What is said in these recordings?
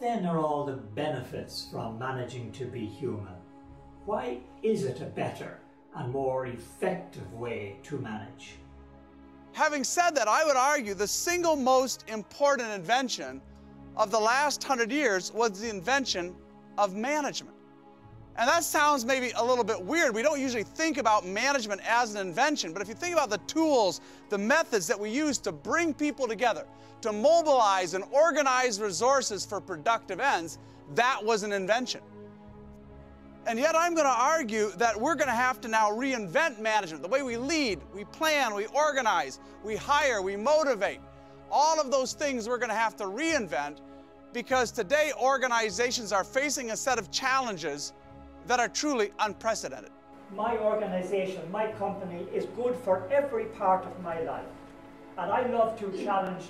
then are all the benefits from managing to be human? Why is it a better and more effective way to manage? Having said that, I would argue the single most important invention of the last 100 years was the invention of management. And that sounds maybe a little bit weird. We don't usually think about management as an invention, but if you think about the tools, the methods that we use to bring people together, to mobilize and organize resources for productive ends, that was an invention. And yet I'm going to argue that we're going to have to now reinvent management. The way we lead, we plan, we organize, we hire, we motivate. All of those things we're going to have to reinvent, because today organizations are facing a set of challenges that are truly unprecedented. My organization, my company is good for every part of my life. And I love to challenge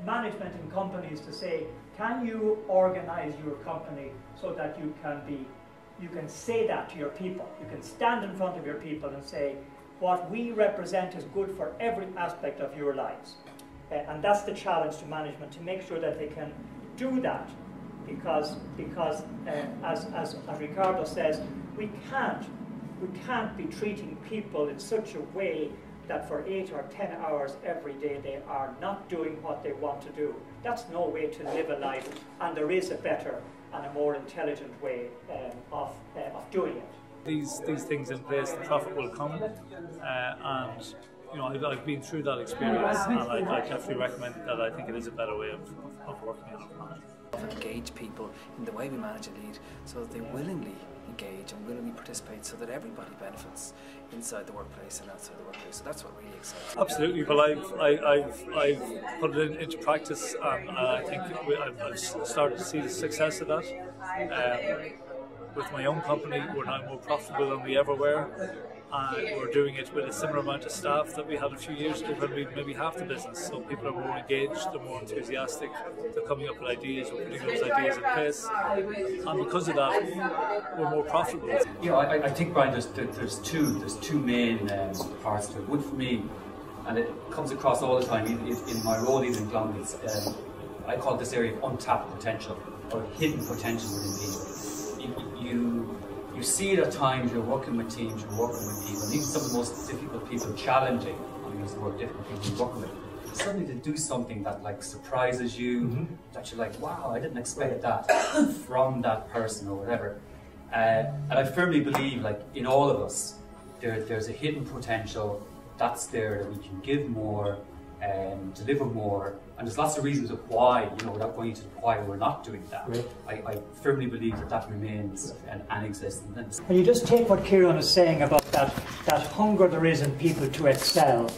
management in companies to say, can you organize your company so that you can say that to your people. You can stand in front of your people and say, what we represent is good for every aspect of your lives. And that's the challenge to management, to make sure that they can do that. Because as Ricardo says, we can't be treating people in such a way that for 8 or 10 hours every day they are not doing what they want to do. That's no way to live a life, and there is a better and a more intelligent way of doing it. These things in place, the profit will come, and you know, I've been through that experience, and I definitely recommend that. I think it is a better way of working on it. Engage people in the way we manage and lead, so that they willingly engage and willingly participate, so that everybody benefits inside the workplace and outside the workplace. So that's what really excites me. Absolutely. Well, I've put it into practice, and I think I've started to see the success of that. With my own company, we're now more profitable than we ever were. We're doing it with a similar amount of staff that we had a few years ago, when we maybe half the business. So people are more engaged, they're more enthusiastic, they're coming up with ideas, we're putting those ideas in place, and because of that, we're more profitable. You know, I think, Brian, there's two main parts to it. One for me, and it comes across all the time, in my role even in Clonmel, I call this area of untapped potential, or hidden potential within people. You see it at times, you're working with teams, you're working with people, and even some of the most difficult people, challenging, I use the word difficult people you're working with, suddenly to do something that like surprises you, that you're like, wow, I didn't expect that from that person or whatever. And I firmly believe, like, in all of us, there's a hidden potential that's there, that we can give more, deliver more, and there's lots of reasons of why, you know, without going into why we're not doing that. Right. I firmly believe that remains and exists. When you just take what Kieran is saying about that hunger there is in people to excel,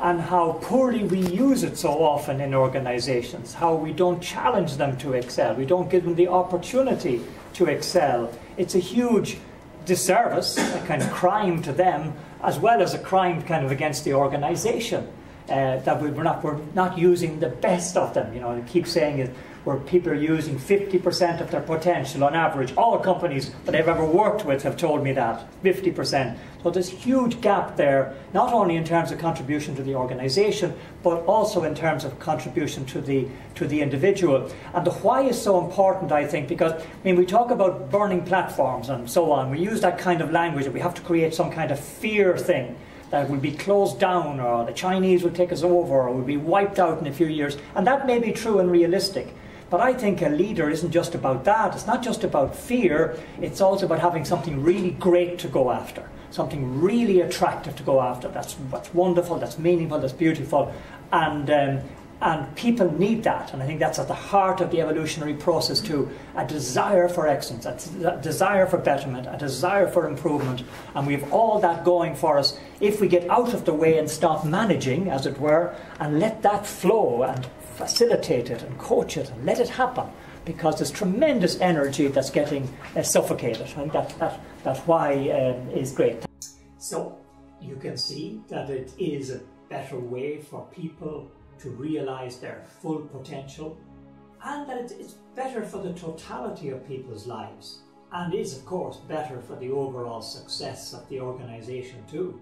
and how poorly we use it so often in organizations, how we don't challenge them to excel, we don't give them the opportunity to excel. It's a huge disservice, a kind of crime to them, as well as a crime kind of against the organization. That we're not using the best of them. You know, I keep saying it, where people are using 50% of their potential on average. All companies that I've ever worked with have told me that, 50%. So there's a huge gap there, not only in terms of contribution to the organization, but also in terms of contribution to the individual. And the why is so important, I think, because I mean, we talk about burning platforms and so on. We use that kind of language, that we have to create some kind of fear thing, that will be closed down, or the Chinese will take us over, or will be wiped out in a few years. And that may be true and realistic. But I think a leader isn't just about that. It's not just about fear. It's also about having something really great to go after, something really attractive to go after. That's wonderful, that's meaningful, that's beautiful. And people need that, and I think that's at the heart of the evolutionary process too, a desire for excellence, a desire for betterment, a desire for improvement, and we have all that going for us if we get out of the way and stop managing, as it were, and let that flow and facilitate it and coach it and let it happen, because there's tremendous energy that's getting suffocated. I think that why is great. So you can see that it is a better way for people to realize their full potential, and that it's better for the totality of people's lives, and is of course better for the overall success of the organization too.